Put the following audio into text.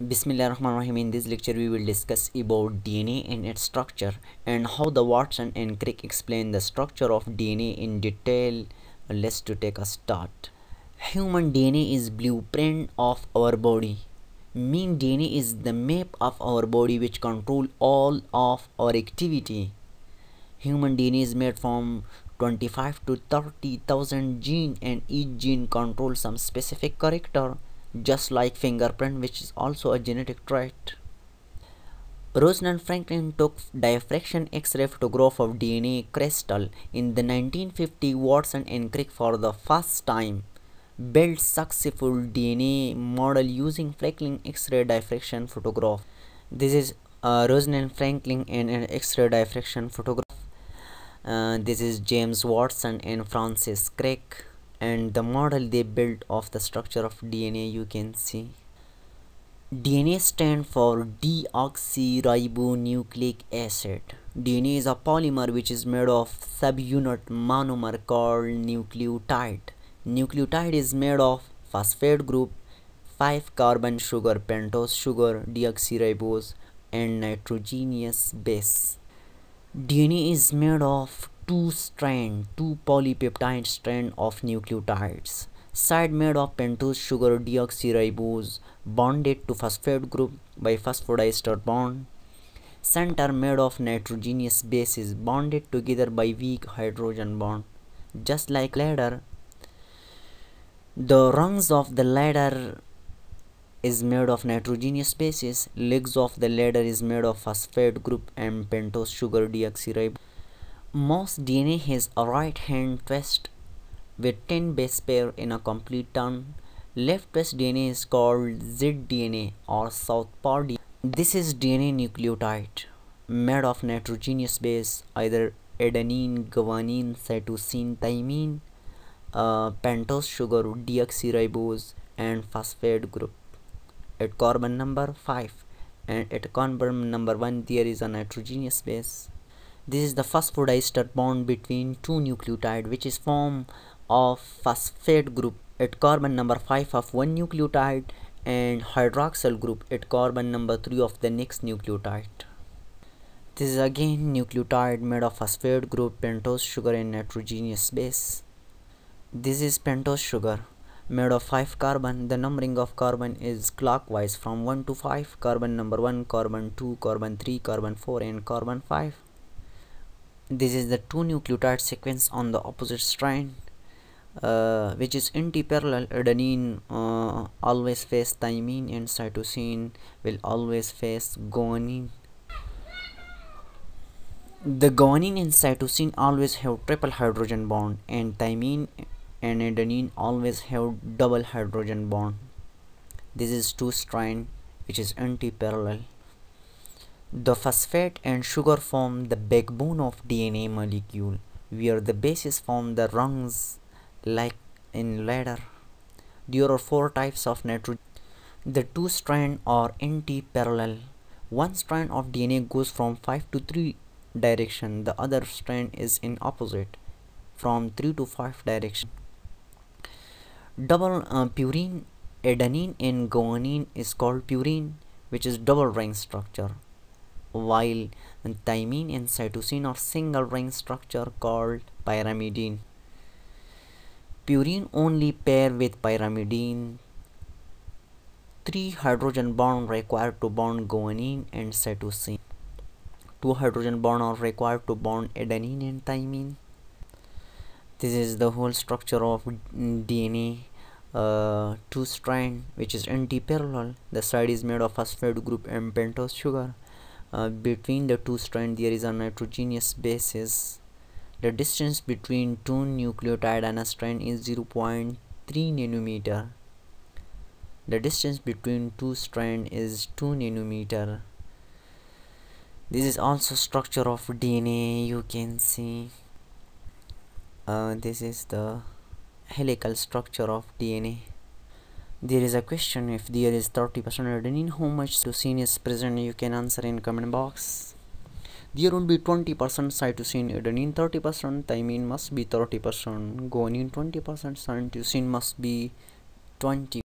Bismillahirrahmanirrahim. In this lecture, we will discuss about DNA and its structure and how the Watson and Crick explain the structure of DNA in detail. Let's take a start. Human DNA is blueprint of our body. Mean DNA is the map of our body which control all of our activity. Human DNA is made from 25 to 30,000 genes, and each gene controls some specific character, just like fingerprint, which is also a genetic trait. Rosalind Franklin took diffraction X-ray photograph of DNA crystal in the 1950. Watson and Crick for the first time built successful DNA model using Franklin X-ray diffraction photograph. This is Rosalind Franklin and an X-ray diffraction photograph. This is James Watson and Francis Crick, and the model they built of the structure of DNA you can see. DNA stands for deoxyribonucleic acid. DNA is a polymer which is made of subunit monomer called nucleotide. Nucleotide is made of phosphate group, 5 carbon sugar, pentose sugar, deoxyribose, and nitrogenous base. DNA is made of two polypeptide strand of nucleotides. Side made of pentose sugar, deoxyribose, bonded to phosphate group by phosphodiester bond. Center made of nitrogenous bases bonded together by weak hydrogen bond. Just like ladder, the rungs of the ladder is made of nitrogenous bases. Legs of the ladder is made of phosphate group and pentose sugar deoxyribose. Most DNA has a right hand twist with 10 base pair in a complete turn. Left twist DNA is called Z-DNA or southpaw DNA. This is DNA nucleotide made of nitrogenous base, either adenine, guanine, cytosine, thymine, pentose sugar, deoxyribose, and phosphate group. At carbon number 5 and at carbon number 1 there is a nitrogenous base. This is the phosphodiester bond between two nucleotides, which is form of phosphate group at carbon number 5 of one nucleotide and hydroxyl group at carbon number 3 of the next nucleotide. This is again nucleotide made of phosphate group, pentose sugar, and nitrogenous base. This is pentose sugar made of 5 carbon. The numbering of carbon is clockwise from 1 to 5. Carbon number 1, carbon 2, carbon 3, carbon 4, and carbon 5. This is the two nucleotide sequence on the opposite strand, which is anti-parallel. Adenine always face thymine and cytosine will always face guanine. The guanine and cytosine always have triple hydrogen bond, and thymine and adenine always have double hydrogen bond. This is two strand which is anti-parallel. The phosphate and sugar form the backbone of DNA molecule, where the bases form the rungs like in ladder. There are 4 types of nitrogen. The two strands are anti-parallel. One strand of DNA goes from 5 to 3 direction. The other strand is in opposite, from 3 to 5 direction. Double purine, adenine and guanine is called purine, which is double ring structure, while thymine and cytosine are single ring structure called pyrimidine. Purine only pair with pyrimidine. 3 hydrogen bond required to bond guanine and cytosine. 2 hydrogen bond are required to bond adenine and thymine. This is the whole structure of DNA. Two strand which is anti-parallel. The side is made of phosphate group and pentose sugar. Between the two strands there is a nitrogenous bases. The distance between two nucleotide and a strand is 0.3 nanometer. The distance between two strands is 2 nanometer. This is also structure of DNA you can see. This is the helical structure of DNA. There is a question: if there is 30% adenine, how much cytosine is present? You can answer in comment box. There will be 20% cytosine, adenine 30%, thymine must be 30%, guanine 20%, cytosine must be 20%.